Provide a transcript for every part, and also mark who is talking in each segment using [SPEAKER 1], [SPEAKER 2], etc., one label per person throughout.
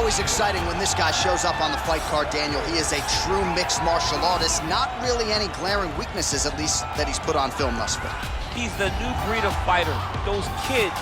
[SPEAKER 1] always exciting when this guy shows up on the fight card, Daniel. He is a true mixed martial artist. Not really any glaring weaknesses, at least, that he's put on film thus far.
[SPEAKER 2] He's the new breed of fighter. Those kids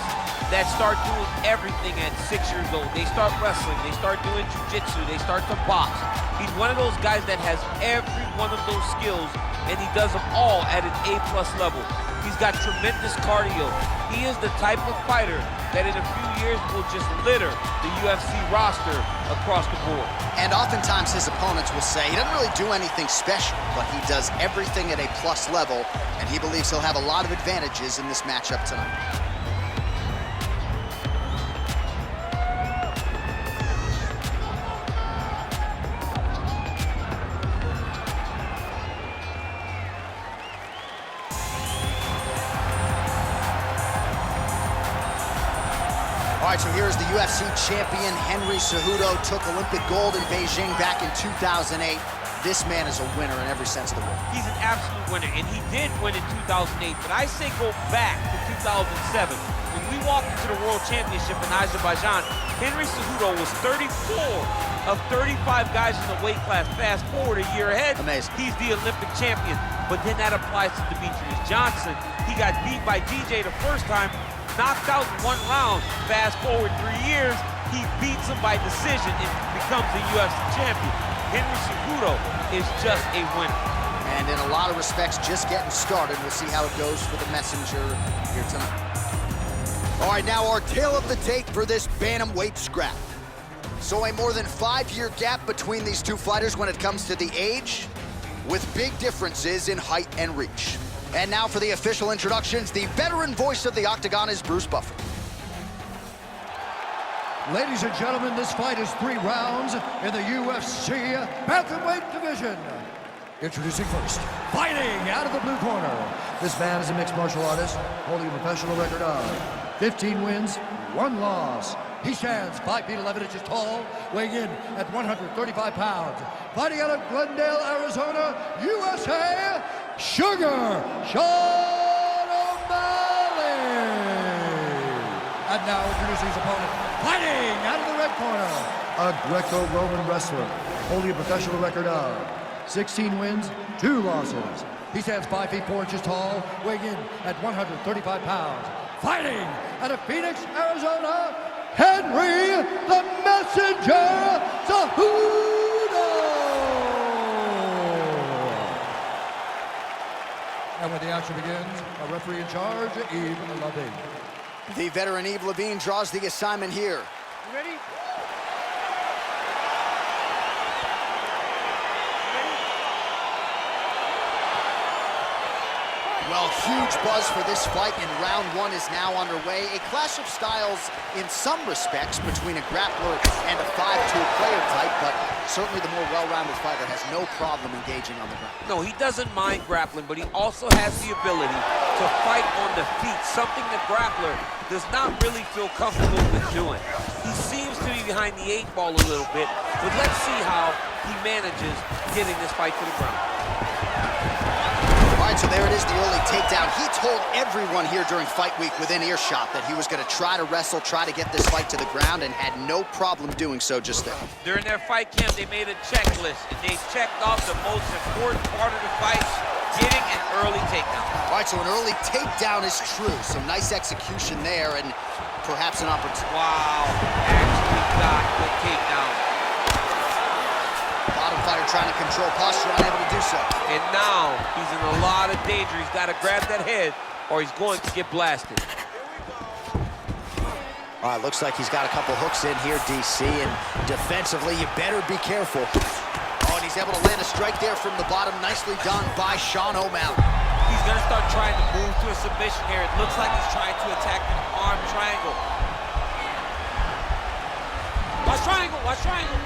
[SPEAKER 2] that start doing everything at 6 years old. They start wrestling, they start doing jiu-jitsu, they start to box. He's one of those guys that has every one of those skills, and he does them all at an A+ level. He's got tremendous cardio. He is the type of fighter that in a few years will just litter the UFC roster across the board.
[SPEAKER 1] And oftentimes his opponents will say he doesn't really do anything special, but he does everything at a plus level, and he believes he'll have a lot of advantages in this matchup tonight. All right, so here's the UFC champion, Henry Cejudo, took Olympic gold in Beijing back in 2008. This man is a winner in every sense of the word.
[SPEAKER 2] He's an absolute winner, and he did win in 2008, but I say go back to 2007. When we walked into the World Championship in Azerbaijan, Henry Cejudo was 34 of 35 guys in the weight class. Fast forward a year ahead,
[SPEAKER 1] amazing.
[SPEAKER 2] He's the Olympic champion, but then that applies to Demetrius Johnson. He got beat by DJ the first time, knocked out in 1 round. Fast forward 3 years, he beats him by decision and becomes the UFC champion. Henry Cejudo is just a winner.
[SPEAKER 1] And in a lot of respects, just getting started. We'll see how it goes for the messenger here tonight. All right, now our tale of the tape for this bantamweight scrap. So a more than 5-year gap between these two fighters when it comes to the age, with big differences in height and reach. And now for the official introductions, the veteran voice of the Octagon is Bruce Buffer.
[SPEAKER 3] Ladies and gentlemen, this fight is 3 rounds in the UFC bantamweight division. Introducing first, fighting out of the blue corner. This man is a mixed martial artist, holding a professional record of 15 wins, 1 loss. He stands 5 feet 11 inches tall, weighing in at 135 pounds. Fighting out of Glendale, Arizona, USA, Sugar Sean O'Malley. And now introducing his opponent, fighting out of the red corner, a Greco-Roman wrestler, holding a professional record of 16 wins, 2 losses. He stands 5 feet 4 inches tall, weighing in at 135 pounds. Fighting out of Phoenix, Arizona, Henry the Messenger Cejudo. And when the action begins, a referee in charge, Yves Levine.
[SPEAKER 1] The veteran Yves Levine draws the assignment here.
[SPEAKER 2] You ready?
[SPEAKER 1] Well, huge buzz for this fight, and round 1 is now underway. A clash of styles in some respects between a grappler and a 5'2" player type, but certainly the more well-rounded fighter has no problem engaging on the ground.
[SPEAKER 2] No, he doesn't mind grappling, but he also has the ability to fight on the feet, something the grappler does not really feel comfortable with doing. He seems to be behind the 8 ball a little bit, but let's see how he manages getting this fight to the ground.
[SPEAKER 1] All right, so there it is, the early takedown. He told everyone here during fight week within earshot that he was going to try to wrestle, try to get this fight to the ground, and had no problem doing so just there.
[SPEAKER 2] During their fight camp, they made a checklist, and they checked off the most important part of the fight, getting an early takedown.
[SPEAKER 1] All right, so an early takedown is true. Some nice execution there, and perhaps an opportunity.
[SPEAKER 2] Wow, actually got the takedown.
[SPEAKER 1] Bottom fighter trying to control posture, unable to do so.
[SPEAKER 2] And now he's in a lot of danger. He's got to grab that head or he's going to get blasted.
[SPEAKER 1] All right, looks like he's got a couple hooks in here, DC, and defensively, you better be careful. Oh, and he's able to land a strike there from the bottom. Nicely done by Sean O'Malley.
[SPEAKER 2] He's going to start trying to move to a submission here. It looks like he's trying to attack an arm triangle. Watch triangle, watch triangle.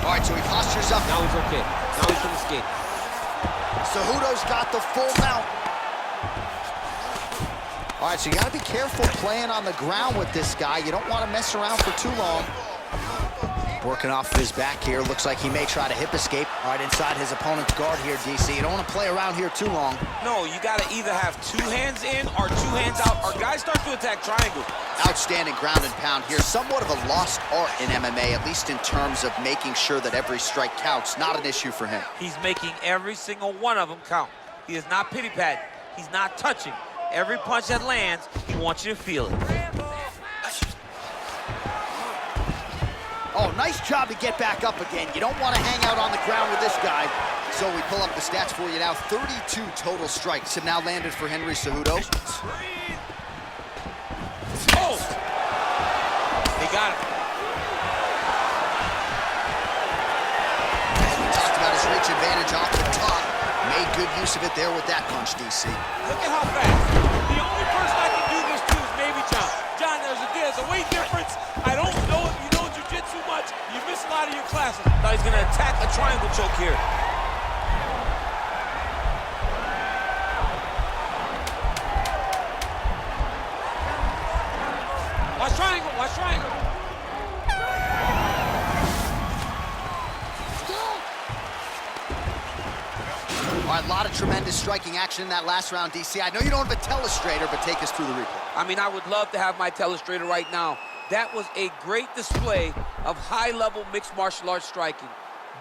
[SPEAKER 1] All right, so he postures up.
[SPEAKER 2] Now he's okay. Now he can escape.
[SPEAKER 1] Cejudo's got the full mount. All right, so you got to be careful playing on the ground with this guy. You don't want to mess around for too long. Working off of his back here. Looks like he may try to hip escape. All right, inside his opponent's guard here, DC. You don't want to play around here too long.
[SPEAKER 2] No, you got to either have 2 hands in or 2 hands out, or guys start to attack triangle.
[SPEAKER 1] Outstanding ground and pound here. Somewhat of a lost art in MMA, at least in terms of making sure that every strike counts. Not an issue for him.
[SPEAKER 2] He's making every single one of them count. He is not pity-patting. He's not touching. Every punch that lands, he wants you to feel it.
[SPEAKER 1] Oh, nice job to get back up again. You don't want to hang out on the ground with this guy. So we pull up the stats for you now. 32 total strikes have now landed for Henry Cejudo.
[SPEAKER 2] Oh! They got him.
[SPEAKER 1] We talked about his reach advantage off the top. Made good use of it there with that punch, DC.
[SPEAKER 2] Look at how fast. The only person I can do this to is maybe John. John, there's a weight difference. I don't know if you know jiu-jitsu much. You miss a lot of your classes. Now he's gonna attack a triangle choke here. Watch triangle, watch triangle.
[SPEAKER 1] All right, a lot of tremendous striking action in that last round, DC. I know you don't have a telestrator, but take us through the replay.
[SPEAKER 2] I mean, I would love to have my telestrator right now. That was a great display of high-level mixed martial arts striking.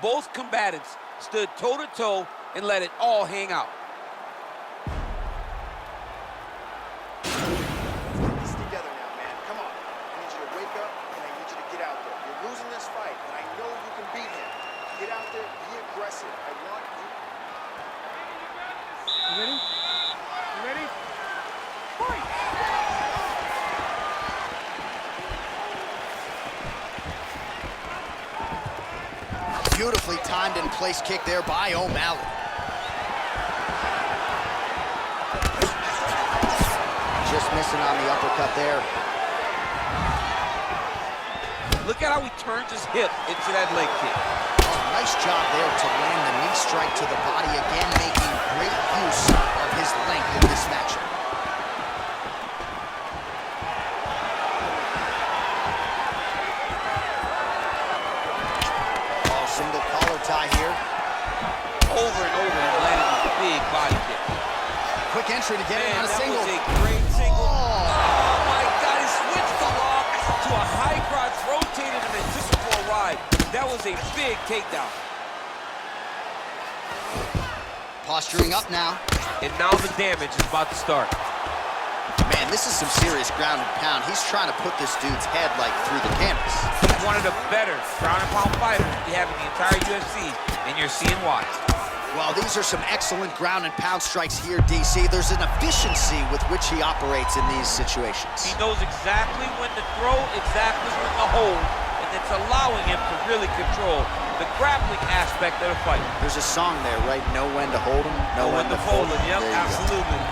[SPEAKER 2] Both combatants stood toe-to-toe and let it all hang out.
[SPEAKER 4] Piece together now, man. Come on. I need you to wake up, and I need you to get out there. You're losing this fight, and I know you can beat him. Get out there, be aggressive. I want you. You ready? You ready? Fight!
[SPEAKER 1] Beautifully timed and placed kick there by O'Malley. Just missing on the uppercut there.
[SPEAKER 2] Look at how he turns his hip into that leg kick.
[SPEAKER 1] Oh, nice job there to land the knee strike to the body, again making great use of his length in this matchup. Single collar tie here.
[SPEAKER 2] Over and over, he's landing a big body kick.
[SPEAKER 1] Quick entry to get him on a
[SPEAKER 2] that
[SPEAKER 1] single.
[SPEAKER 2] was a great single.
[SPEAKER 1] Oh.
[SPEAKER 2] Oh my God, he switched the lock to a high crotch, rotated him and took him for a ride. That was a big takedown.
[SPEAKER 1] Posturing up now.
[SPEAKER 2] And now the damage is about to start.
[SPEAKER 1] Man, this is some serious ground and pound. He's trying to put this dude's head like through the canvas.
[SPEAKER 2] He's one of the better ground and pound fighters we have in the entire UFC, and you're seeing why.
[SPEAKER 1] Well, these are some excellent ground and pound strikes here, DC. There's an efficiency with which he operates in these situations.
[SPEAKER 2] He knows exactly when to throw, exactly when to hold, and it's allowing him to really control the grappling aspect of the fight.
[SPEAKER 1] There's a song there, right? Know when to hold him, know when to fold him.
[SPEAKER 2] Yep, absolutely.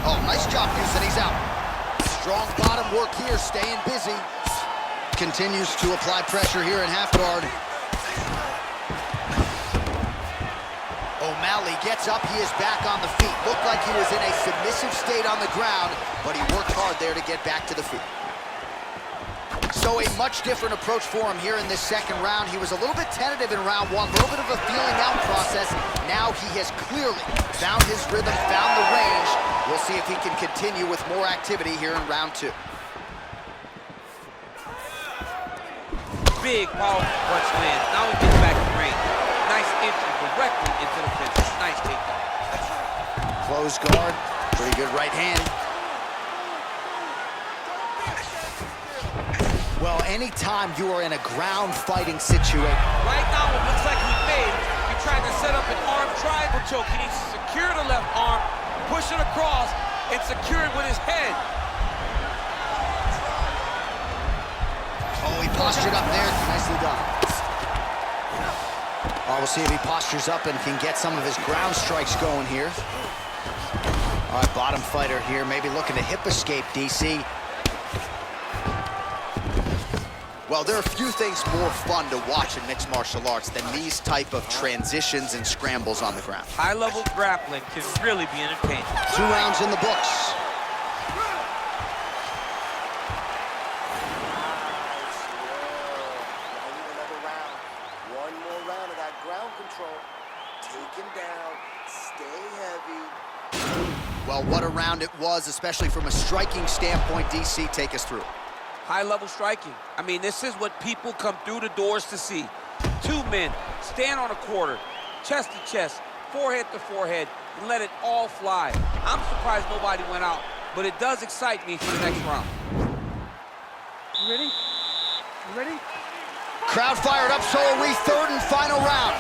[SPEAKER 1] Oh, nice job, Houston. He's out. Strong bottom work here, staying busy. Continues to apply pressure here in half guard. O'Malley gets up. He is back on the feet. Looked like he was in a submissive state on the ground, but he worked hard there to get back to the feet. So a much different approach for him here in this second round. He was a little bit tentative in round one, a little bit of a feeling out process. Now he has clearly found his rhythm, found the range. We'll see if he can continue with more activity here in round two.
[SPEAKER 2] Big power punch lands. Now he gets back in range. Nice entry directly into the fence. Nice takedown.
[SPEAKER 1] Close guard, pretty good right hand. Well, anytime you are in a ground fighting situation.
[SPEAKER 2] Right now, it looks like he made. He tried to set up an arm triangle choke. He needs to secure the left arm, push it across, and secure it with his head.
[SPEAKER 1] Oh, he postured up there. Nicely done. Oh, we'll see if he postures up and can get some of his ground strikes going here. All right, bottom fighter here, maybe looking to hip escape, DC. Well, there are few things more fun to watch in mixed martial arts than these type of transitions and scrambles on the ground.
[SPEAKER 2] High-level grappling can really be entertaining.
[SPEAKER 1] 2 rounds in the books. Well, what a round it was, especially from a striking standpoint. DC, take us through.
[SPEAKER 2] High-level striking. I mean, this is what people come through the doors to see. Two men stand on a quarter, chest to chest, forehead to forehead, and let it all fly. I'm surprised nobody went out, but it does excite me for the next round.
[SPEAKER 5] You ready? You ready?
[SPEAKER 1] Crowd fired up, so are we. Third and final round.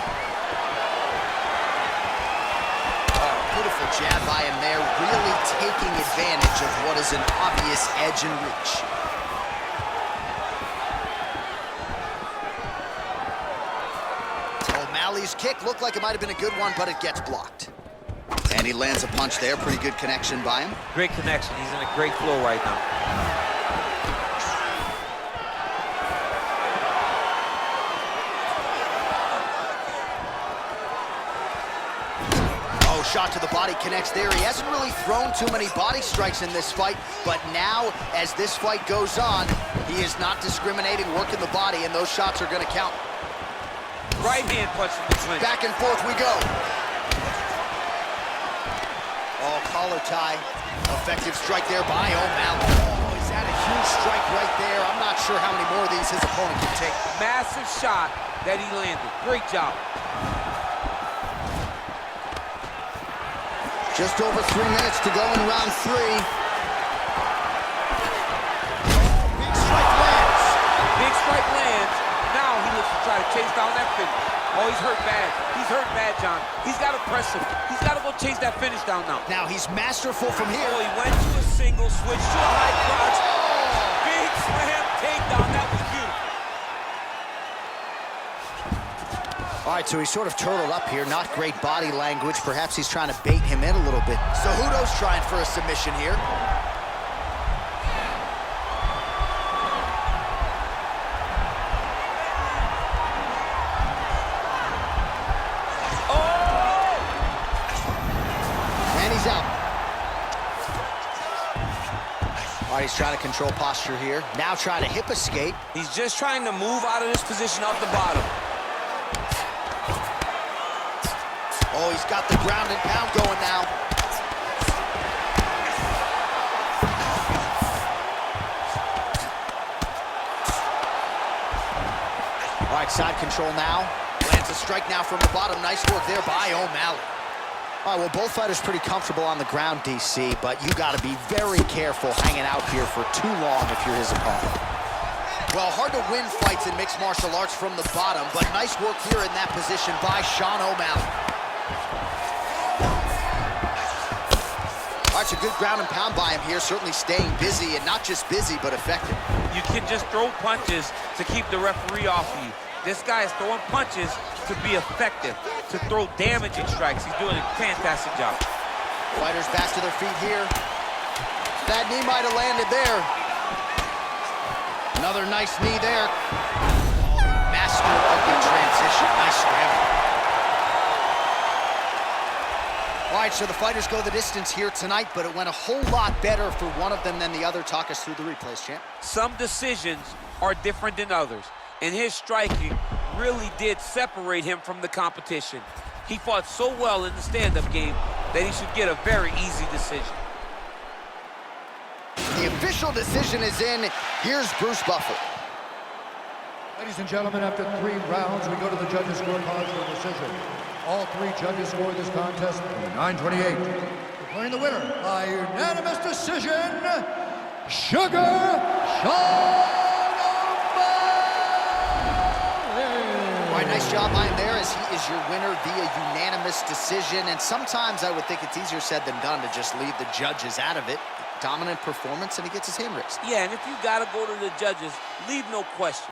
[SPEAKER 1] Oh, beautiful jab by him there, really taking advantage of what is an obvious edge and reach. O'Malley's kick looked like it might have been a good one, but it gets blocked. And he lands a punch there. Pretty good connection by him.
[SPEAKER 2] Great connection. He's in a great flow right now.
[SPEAKER 1] Oh, shot to the body connects there. He hasn't really thrown too many body strikes in this fight, but now, as this fight goes on, he is not discriminating, working the body, and those shots are going to count.
[SPEAKER 2] Right hand punch from the clinch.
[SPEAKER 1] Back and forth we go. Oh, collar tie. Effective strike there by O'Malley. Oh, he's had a huge strike right there. I'm not sure how many more of these his opponent can take.
[SPEAKER 2] Massive shot that he landed. Great job.
[SPEAKER 1] Just over 3 minutes to go in round 3. Big strike lands.
[SPEAKER 2] Big strike lands. Now he looks to try to chase down that finish. Oh, he's hurt bad. He's hurt bad, John. He's got to press him. He's got to go chase that finish down now.
[SPEAKER 1] Now he's masterful from here.
[SPEAKER 2] Oh, he went to a single, switch to a high crotch. Oh, big slam takedown. That was beautiful.
[SPEAKER 1] All right, so he's sort of turtled up here. Not great body language. Perhaps he's trying to bait him in a little bit. Cejudo's trying for a submission here. Out. All right, he's trying to control posture here. Now trying to hip escape.
[SPEAKER 2] He's just trying to move out of this position off the bottom.
[SPEAKER 1] Oh, he's got the ground and pound going now. All right, side control now. Lands a strike now from the bottom. Nice work there by O'Malley. All right, well, both fighters pretty comfortable on the ground, DC, but you got to be very careful hanging out here for too long if you're his opponent. Well, hard to win fights in mixed martial arts from the bottom, but nice work here in that position by Sean O'Malley. All right, so good ground and pound by him here, certainly staying busy, and not just busy, but effective. You
[SPEAKER 2] can just throw punches to keep the referee off of you. This guy is throwing punches to be effective, to throw damaging strikes. He's doing a fantastic job.
[SPEAKER 1] Fighters back to their feet here. That knee might have landed there. Another nice knee there. Master of the transition. Nice scramble. All right, so the fighters go the distance here tonight, but it went a whole lot better for one of them than the other. Talk us through the replays, champ.
[SPEAKER 2] Some decisions are different than others, and his striking really did separate him from the competition. He fought so well in the stand-up game that he should get a very easy decision.
[SPEAKER 1] The official decision is in. Here's Bruce Buffer.
[SPEAKER 3] Ladies and gentlemen, after 3 rounds, we go to the judges' scorecards for a decision. All 3 judges scored this contest 9-28. Declaring the winner by unanimous decision, Sugar Sean O'Malley.
[SPEAKER 1] All right, nice job by him there, as he is your winner via unanimous decision. And sometimes I would think it's easier said than done to just leave the judges out of it. Dominant performance, and he gets his hand raised.
[SPEAKER 2] Yeah, and if you got to go to the judges, leave no question.